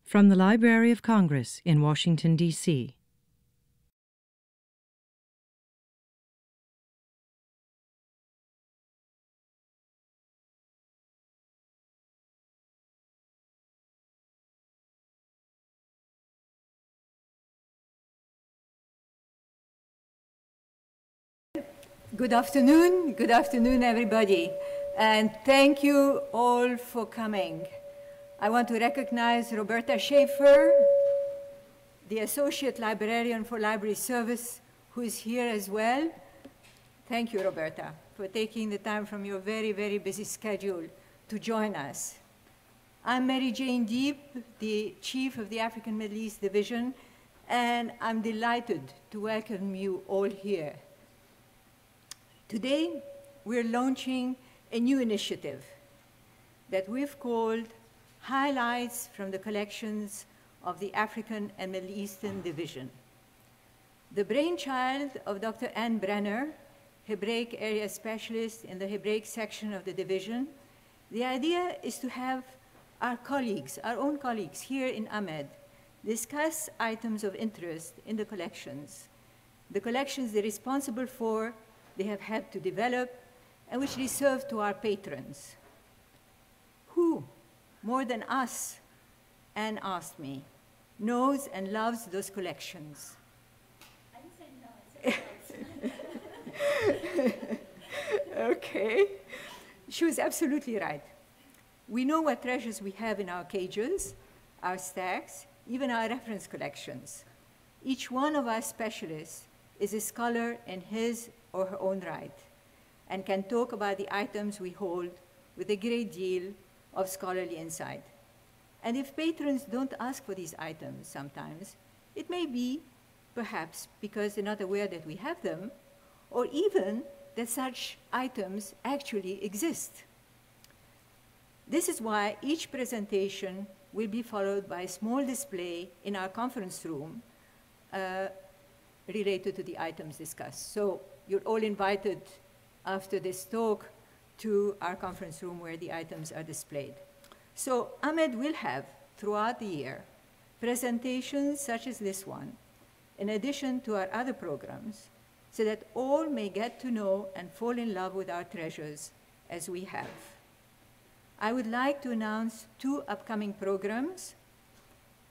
From the Library of Congress in Washington, D.C. Good afternoon everybody, and thank you all for coming. I want to recognize Roberta Schaefer, the Associate Librarian for Library Service, who is here as well. Thank you, Roberta, for taking the time from your very, very busy schedule to join us. I'm Mary Jane Deeb, the Chief of the African Middle East Division, and I'm delighted to welcome you all here. Today, we're launching a new initiative that we've called Highlights from the Collections of the African and Middle Eastern Division. The brainchild of Dr. Anne Brener, Hebraic Area Specialist in the Hebraic section of the division, the idea is to have our colleagues, our own colleagues here in Ahmed, discuss items of interest in the collections they're responsible for, they have helped to develop, and which they serve to our patrons. Who, more than us, Anne asked me, knows and loves those collections? I didn't say no, I said no. Okay. She was absolutely right. We know what treasures we have in our cages, our stacks, even our reference collections. Each one of our specialists is a scholar in his or her own right, and can talk about the items we hold with a great deal of scholarly insight. And if patrons don't ask for these items sometimes, it may be perhaps because they're not aware that we have them, or even that such items actually exist. This is why each presentation will be followed by a small display in our conference room related to the items discussed. So you're all invited after this talk to our conference room where the items are displayed. So Ahmed will have, throughout the year, presentations such as this one, in addition to our other programs, so that all may get to know and fall in love with our treasures as we have. I would like to announce two upcoming programs,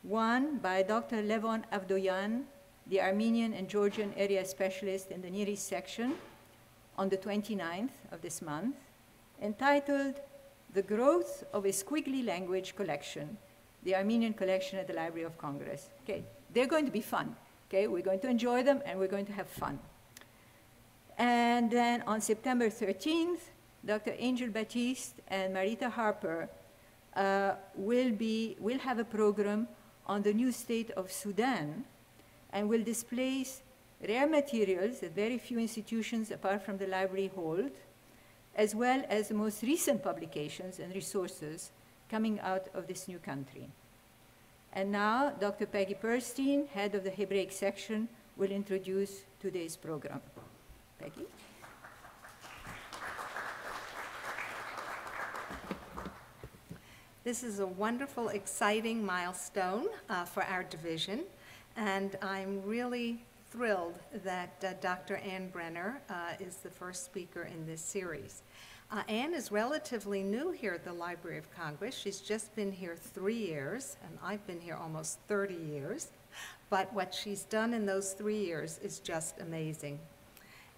one by Dr. Levon Avdoyan, the Armenian and Georgian area specialist in the Near East section, on the 29th of this month, entitled The Growth of a Squiggly Language Collection, the Armenian collection at the Library of Congress. Okay, they're going to be fun. Okay, we're going to enjoy them and we're going to have fun. And then on September 13th, Dr. Angel Baptiste and Marita Harper will have a program on the new state of Sudan, and will display rare materials that very few institutions apart from the library hold, as well as the most recent publications and resources coming out of this new country. And now, Dr. Peggy Perstein, head of the Hebraic section, will introduce today's program. Peggy? This is a wonderful, exciting milestone for our division. And I'm really thrilled that Dr. Anne Brener is the first speaker in this series. Anne is relatively new here at the Library of Congress. She's just been here 3 years, and I've been here almost 30 years. But what she's done in those 3 years is just amazing.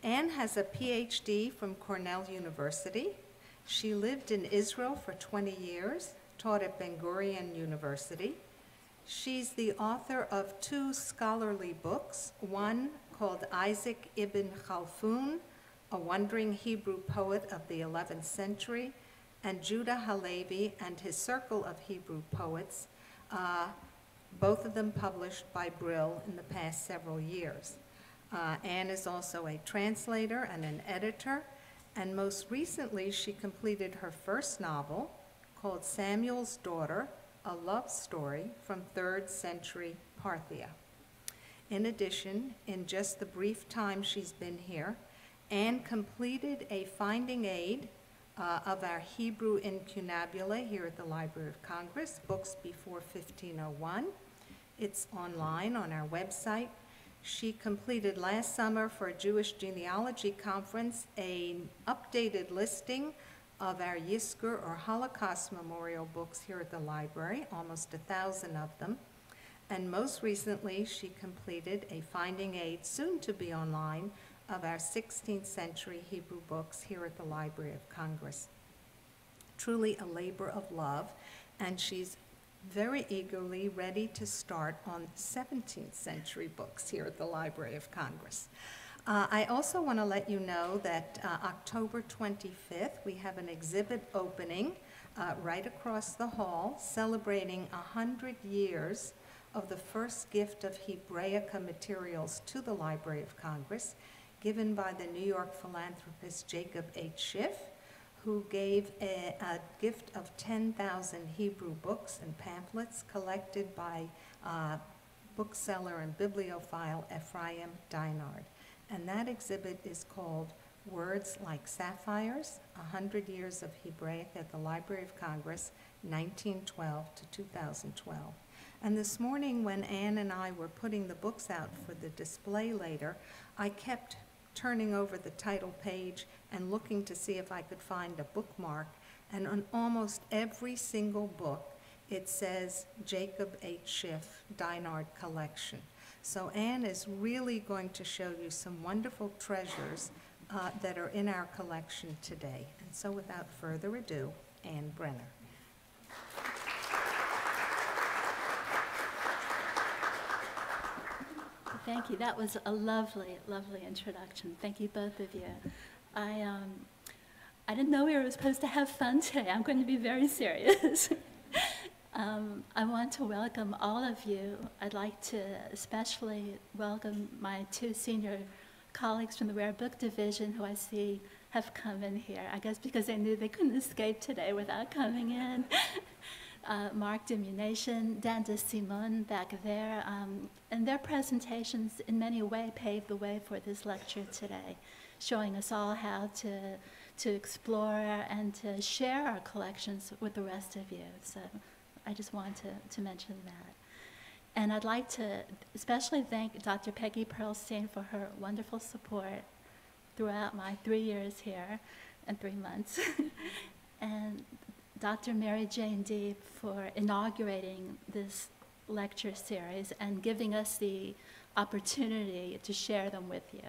Anne has a PhD from Cornell University. She lived in Israel for 20 years, taught at Ben Gurion University. She's the author of 2 scholarly books, one called Isaac ibn Khalfun, a wandering Hebrew poet of the 11th century, and Judah Halevi and his circle of Hebrew poets, both of them published by Brill in the past several years. Anne is also a translator and an editor, and most recently she completed her first novel called Samuel's Daughter, a love story from 3rd century Parthia. In addition, in just the brief time she's been here, Anne completed a finding aid of our Hebrew incunabula here at the Library of Congress, books before 1501. It's online on our website. She completed last summer for a Jewish genealogy conference an updated listing of our Yizkor or Holocaust memorial books here at the library, almost 1,000 of them. And most recently, she completed a finding aid, soon to be online, of our 16th century Hebrew books here at the Library of Congress. Truly a labor of love, and she's very eagerly ready to start on 17th century books here at the Library of Congress. I also want to let you know that October 25th, we have an exhibit opening right across the hall celebrating 100 years of the first gift of Hebraica materials to the Library of Congress, given by the New York philanthropist Jacob H. Schiff, who gave a gift of 10,000 Hebrew books and pamphlets collected by bookseller and bibliophile Ephraim Dinard. And that exhibit is called Words Like Sapphires, 100 Years of Hebraic at the Library of Congress, 1912 to 2012. And this morning when Anne and I were putting the books out for the display later, I kept turning over the title page and looking to see if I could find a bookmark. And on almost every single book, it says Jacob H. Schiff Dinard Collection. So Anne is really going to show you some wonderful treasures that are in our collection today. And so without further ado, Anne Brener. Thank you. That was a lovely, lovely introduction. Thank you, both of you. I didn't know we were supposed to have fun today. I'm going to be very serious. I want to welcome all of you. I'd like to especially welcome my two senior colleagues from the Rare Book Division who I see have come in here, I guess because they knew they couldn't escape today without coming in. Marc Demunation, Dan de Simon back there, and their presentations in many ways paved the way for this lecture today, showing us all how to explore and to share our collections with the rest of you. So I just want to mention that. And I'd like to especially thank Dr. Peggy Perlstein for her wonderful support throughout my 3 years here and 3 months. And Dr. Mary Jane Deeb for inaugurating this lecture series and giving us the opportunity to share them with you.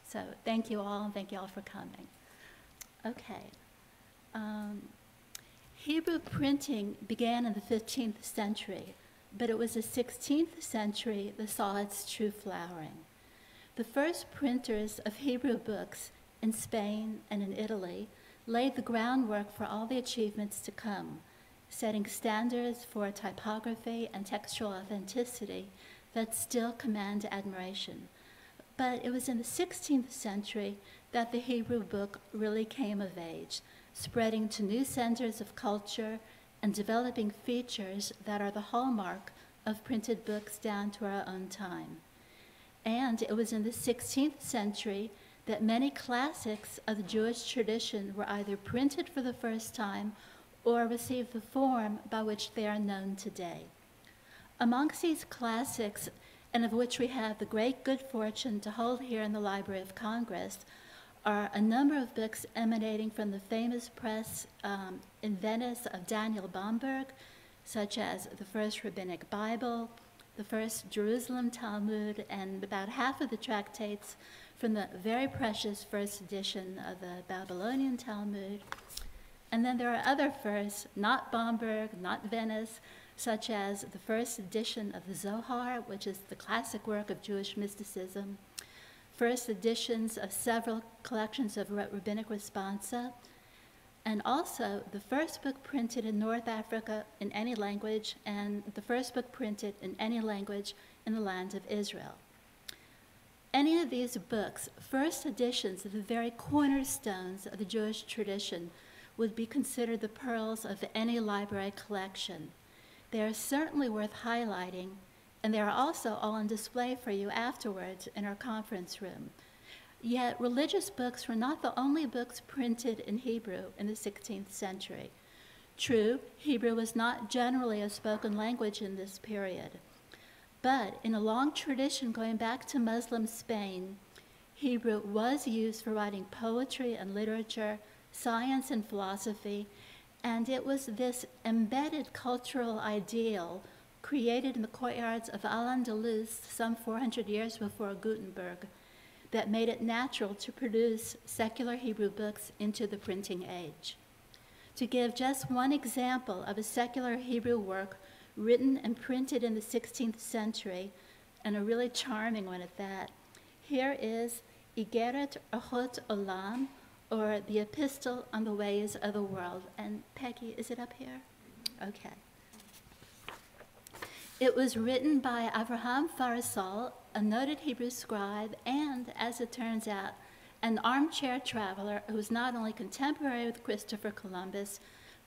So thank you all, and thank you all for coming. Okay. Hebrew printing began in the 15th century, but it was the 16th century that saw its true flowering. The first printers of Hebrew books in Spain and in Italy laid the groundwork for all the achievements to come, setting standards for typography and textual authenticity that still command admiration. But it was in the 16th century that the Hebrew book really came of age, spreading to new centers of culture and developing features that are the hallmark of printed books down to our own time. And it was in the 16th century that many classics of the Jewish tradition were either printed for the first time or received the form by which they are known today. Amongst these classics, and of which we have the great good fortune to hold here in the Library of Congress, are a number of books emanating from the famous press in Venice of Daniel Bomberg, such as the First Rabbinic Bible, the First Jerusalem Talmud, and about half of the tractates from the very precious first edition of the Babylonian Talmud. And then there are other firsts, not Bomberg, not Venice, such as the first edition of the Zohar, which is the classic work of Jewish mysticism, first editions of several collections of rabbinic responsa, and also the first book printed in North Africa in any language, and the first book printed in any language in the land of Israel. Any of these books, first editions of the very cornerstones of the Jewish tradition, would be considered the pearls of any library collection. They are certainly worth highlighting, and they are also all on display for you afterwards in our conference room. Yet religious books were not the only books printed in Hebrew in the 16th century. True, Hebrew was not generally a spoken language in this period. But in a long tradition going back to Muslim Spain, Hebrew was used for writing poetry and literature, science and philosophy, and it was this embedded cultural ideal created in the courtyards of Al-Andalus some 400 years before Gutenberg that made it natural to produce secular Hebrew books into the printing age. To give just one example of a secular Hebrew work written and printed in the 16th century, and a really charming one at that, here is Igeret Orchot Olam, or the Epistle on the Ways of the World. And Peggy, is it up here? Okay. It was written by Avraham Farisal, a noted Hebrew scribe, and, as it turns out, an armchair traveler who was not only contemporary with Christopher Columbus,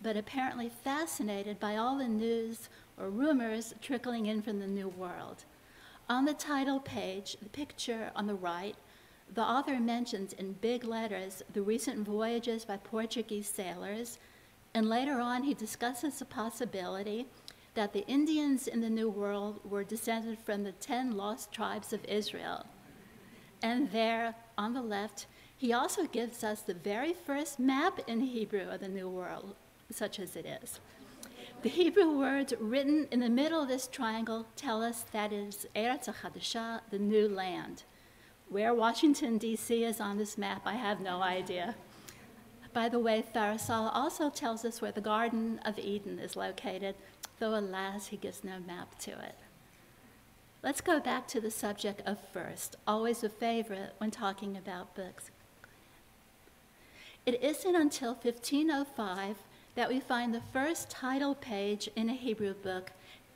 but apparently fascinated by all the news or rumors trickling in from the New World. On the title page, the picture on the right, the author mentions in big letters the recent voyages by Portuguese sailors, and later on he discusses the possibility that the Indians in the New World were descended from the 10 lost tribes of Israel. And there, on the left, he also gives us the very first map in Hebrew of the New World, such as it is. The Hebrew words written in the middle of this triangle tell us that it is Eretz HaChadashah, the new land. Where Washington, D.C. is on this map, I have no idea. By the way, Farisal also tells us where the Garden of Eden is located, though alas, he gives no map to it. Let's go back to the subject of first, always a favorite when talking about books. It isn't until 1505 that we find the first title page in a Hebrew book,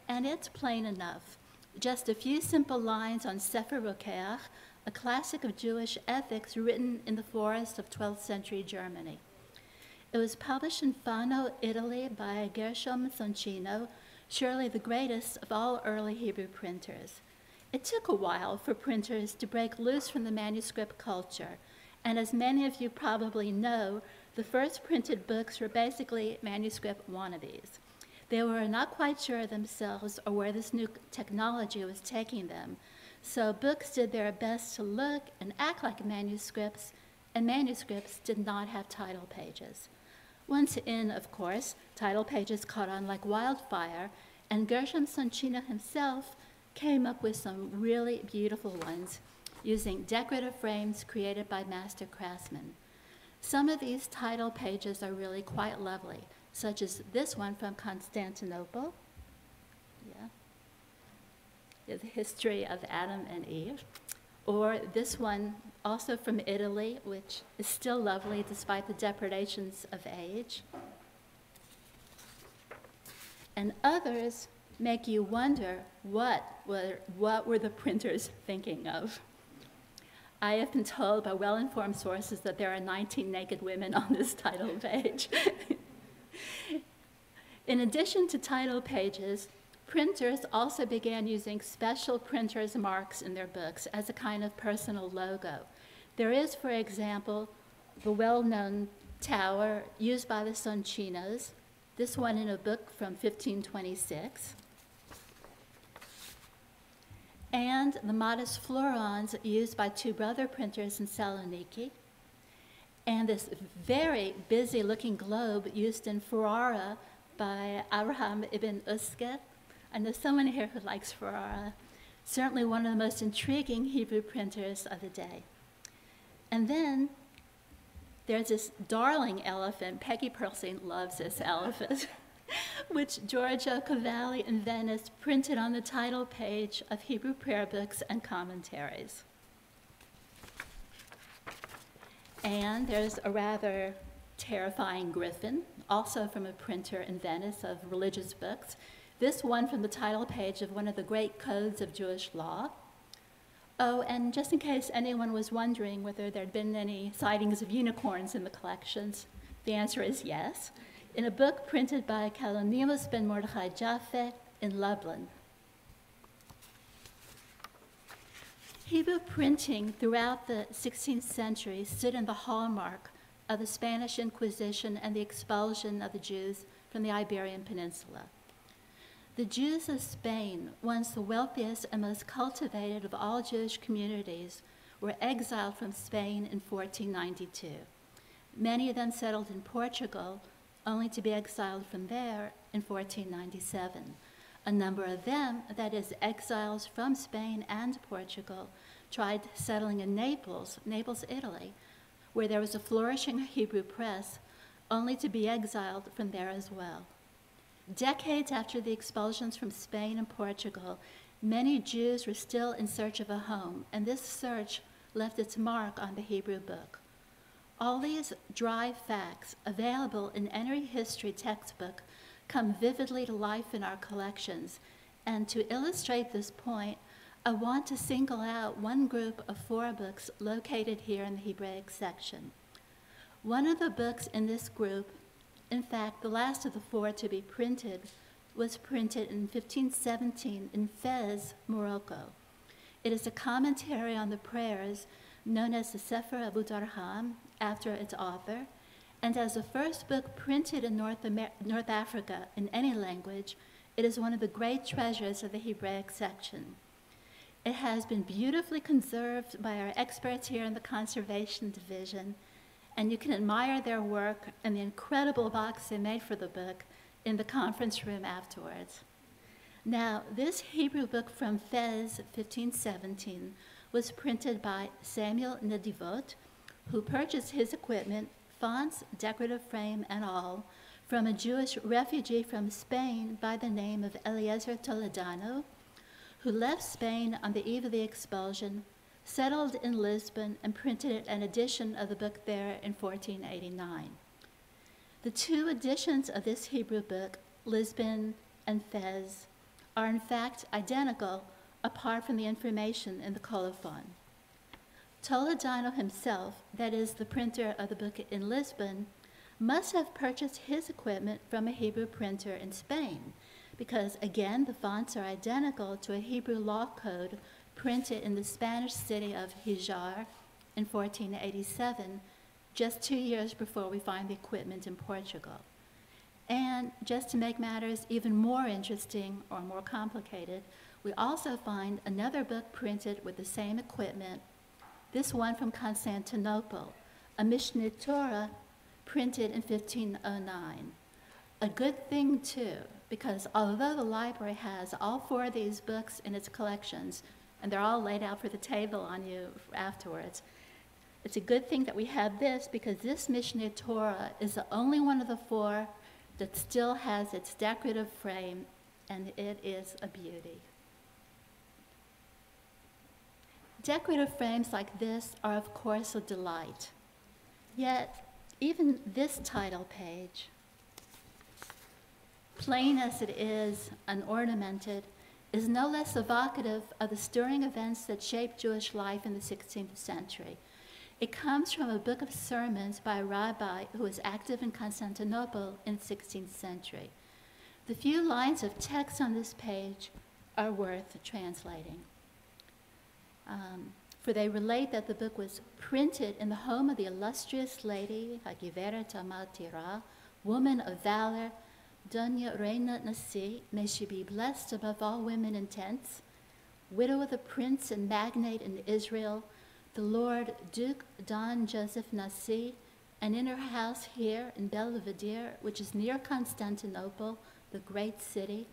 and it's plain enough. Just a few simple lines on Sefer Rokeach, a classic of Jewish ethics written in the forest of 12th century Germany. It was published in Fano, Italy by Gershom Soncino, surely the greatest of all early Hebrew printers. It took a while for printers to break loose from the manuscript culture, and as many of you probably know, the first printed books were basically manuscript wannabes. They were not quite sure themselves or where this new technology was taking them, so books did their best to look and act like manuscripts, and manuscripts did not have title pages. Once in, of course, title pages caught on like wildfire, and Gershom Soncino himself came up with some really beautiful ones using decorative frames created by master craftsmen. Some of these title pages are really quite lovely, such as this one from Constantinople. The history of Adam and Eve. Or this one, also from Italy, which is still lovely despite the depredations of age. And others make you wonder what were the printers thinking of. I have been told by well-informed sources that there are 19 naked women on this title page. In addition to title pages, printers also began using special printer's marks in their books as a kind of personal logo. There is, for example, the well-known tower used by the Soncinos, this one in a book from 1526, and the modest florons used by two brother printers in Saloniki, and this very busy-looking globe used in Ferrara by Abraham ibn Uske. I know someone here who likes Ferrara. Certainly one of the most intriguing Hebrew printers of the day. And then there's this darling elephant. Peggy Perlstein loves this elephant, which Giorgio Cavalli in Venice printed on the title page of Hebrew prayer books and commentaries. And there's a rather terrifying griffin, also from a printer in Venice of religious books. This one from the title page of one of the great codes of Jewish law. Oh, and just in case anyone was wondering whether there'd been any sightings of unicorns in the collections, the answer is yes, in a book printed by Kalonimus ben Mordechai Jaffe in Lublin. Hebrew printing throughout the 16th century stood in the hallmark of the Spanish Inquisition and the expulsion of the Jews from the Iberian Peninsula. The Jews of Spain, once the wealthiest and most cultivated of all Jewish communities, were exiled from Spain in 1492. Many of them settled in Portugal, only to be exiled from there in 1497. A number of them, that is, exiles from Spain and Portugal, tried settling in Naples, Italy, where there was a flourishing Hebrew press, only to be exiled from there as well. Decades after the expulsions from Spain and Portugal, many Jews were still in search of a home, and this search left its mark on the Hebrew book. All these dry facts, available in any history textbook, come vividly to life in our collections, and to illustrate this point, I want to single out one group of 4 books located here in the Hebraic section. One of the books in this group, in fact, the last of the 4 to be printed, was printed in 1517 in Fez, Morocco. It is a commentary on the prayers known as the Sefer Abu Darham, after its author, and as the first book printed in North Africa in any language, it is one of the great treasures of the Hebraic section. It has been beautifully conserved by our experts here in the Conservation Division, and you can admire their work and the incredible box they made for the book in the conference room afterwards. Now, this Hebrew book from Fez, 1517, was printed by Samuel Nedivot, who purchased his equipment, fonts, decorative frame, and all, from a Jewish refugee from Spain by the name of Eliezer Toledano, who left Spain on the eve of the expulsion, settled in Lisbon, and printed an edition of the book there in 1489. The 2 editions of this Hebrew book, Lisbon and Fez, are in fact identical, apart from the information in the colophon. Toledano himself, that is, the printer of the book in Lisbon, must have purchased his equipment from a Hebrew printer in Spain, because, again, the fonts are identical to a Hebrew law code printed in the Spanish city of Hijaz in 1487, just 2 years before we find the equipment in Portugal. And just to make matters even more interesting or more complicated, we also find another book printed with the same equipment, this one from Constantinople, a Mishneh Torah printed in 1509. A good thing, too, because although the library has all 4 of these books in its collections, and they're all laid out for the table on you afterwards, it's a good thing that we have this, because this Mishneh Torah is the only one of the 4 that still has its decorative frame, and it is a beauty. Decorative frames like this are, of course, a delight. Yet, even this title page, plain as it is, unornamented, is no less evocative of the stirring events that shaped Jewish life in the 16th century. It comes from a book of sermons by a rabbi who was active in Constantinople in the 16th century. The few lines of text on this page are worth translating. For they relate that the book was printed in the home of the illustrious lady, Hagiveret Amatira, woman of valor, Dunya Reina Nasi, may she be blessed above all women in tents, widow of the prince and magnate in Israel, the Lord Duke Don Joseph Nasi, and in her house here in Belvedere, which is near Constantinople, the great city,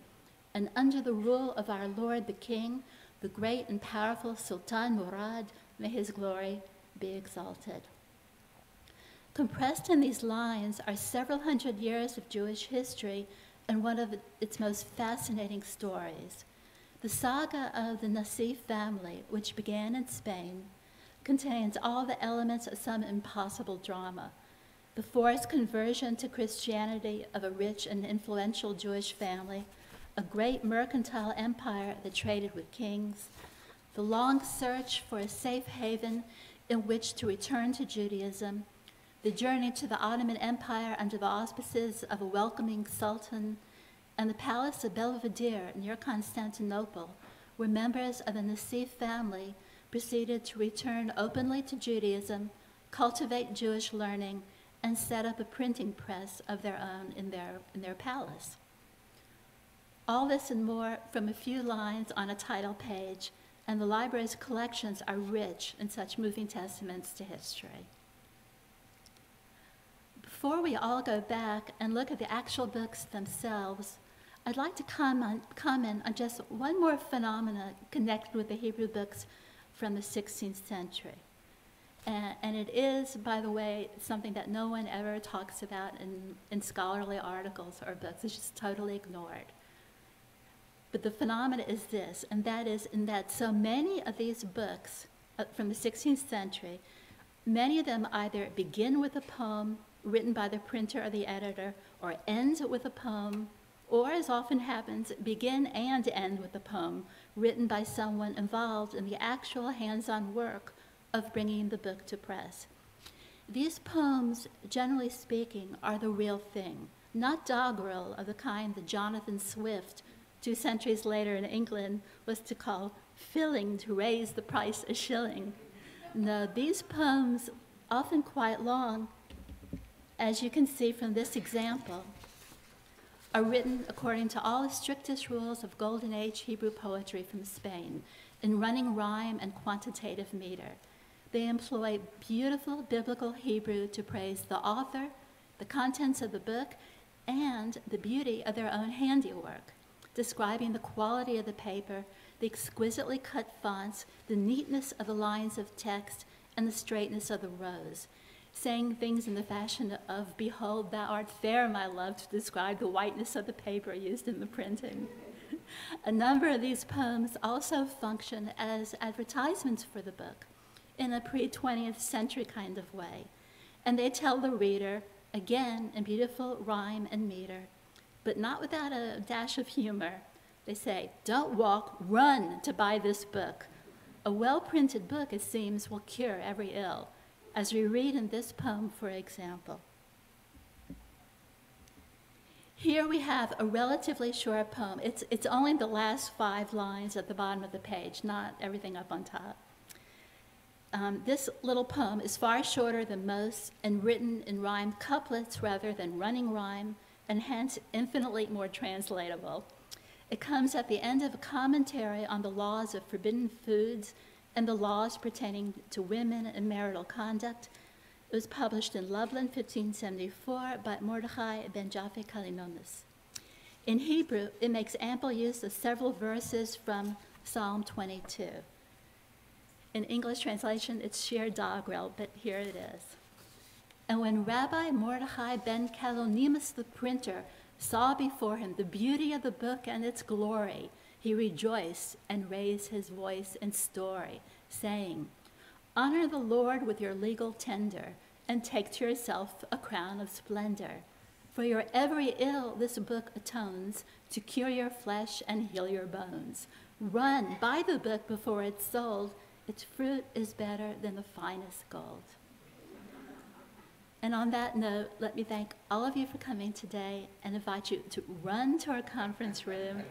and under the rule of our Lord the King, the great and powerful Sultan Murad, may his glory be exalted. Compressed in these lines are several hundred years of Jewish history and one of its most fascinating stories. The saga of the Nasi family, which began in Spain, contains all the elements of some impossible drama. The forced conversion to Christianity of a rich and influential Jewish family, a great mercantile empire that traded with kings, the long search for a safe haven in which to return to Judaism, the journey to the Ottoman Empire under the auspices of a welcoming sultan, and the palace of Belvedere near Constantinople, where members of the Nasi family proceeded to return openly to Judaism, cultivate Jewish learning, and set up a printing press of their own in their palace. All this and more from a few lines on a title page, and the library's collections are rich in such moving testaments to history. Before we all go back and look at the actual books themselves, I'd like to comment on just one more phenomena connected with the Hebrew books from the 16th century. And it is, by the way, something that no one ever talks about in scholarly articles or books. It's just totally ignored. But the phenomena is this, and that is in that so many of these books from the 16th century, many of them either begin with a poem written by the printer or the editor, or ends with a poem, or, as often happens, begin and end with a poem written by someone involved in the actual hands-on work of bringing the book to press. These poems, generally speaking, are the real thing, not doggerel of the kind that Jonathan Swift, 2 centuries later in England, was to call filling to raise the price a shilling. No, these poems, often quite long, as you can see from this example, are written according to all the strictest rules of Golden Age Hebrew poetry from Spain, in running rhyme and quantitative meter. They employ beautiful biblical Hebrew to praise the author, the contents of the book, and the beauty of their own handiwork, describing the quality of the paper, the exquisitely cut fonts, the neatness of the lines of text, and the straightness of the rows, saying things in the fashion of, "Behold, thou art fair, my love," to describe the whiteness of the paper used in the printing. A number of these poems also function as advertisements for the book in a pre-20th century kind of way. And they tell the reader, again, in beautiful rhyme and meter, but not without a dash of humor. They say, "Don't walk, run to buy this book. A well-printed book, it seems, will cure every ill," as we read in this poem, for example. Here we have a relatively short poem. It's only the last 5 lines at the bottom of the page, not everything up on top. This little poem is far shorter than most and written in rhymed couplets rather than running rhyme, and hence infinitely more translatable. It comes at the end of a commentary on the laws of forbidden foods and the laws pertaining to women and marital conduct. It was published in Lublin, 1574, by Mordechai ben Jaffe Kalinonis. In Hebrew, it makes ample use of several verses from Psalm 22. In English translation, it's sheer doggerel, but here it is. "And when Rabbi Mordechai ben Kalonimus the printer saw before him the beauty of the book and its glory, he rejoiced and raised his voice in story, saying, 'Honor the Lord with your legal tender, and take to yourself a crown of splendor. For your every ill this book atones, to cure your flesh and heal your bones. Run, buy the book before it's sold. Its fruit is better than the finest gold.'" And on that note, let me thank all of you for coming today and invite you to run to our conference room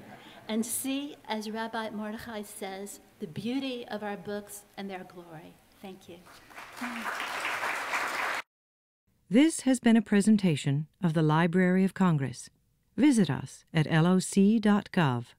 and see, as Rabbi Mordechai says, the beauty of our books and their glory. Thank you. This has been a presentation of the Library of Congress. Visit us at loc.gov.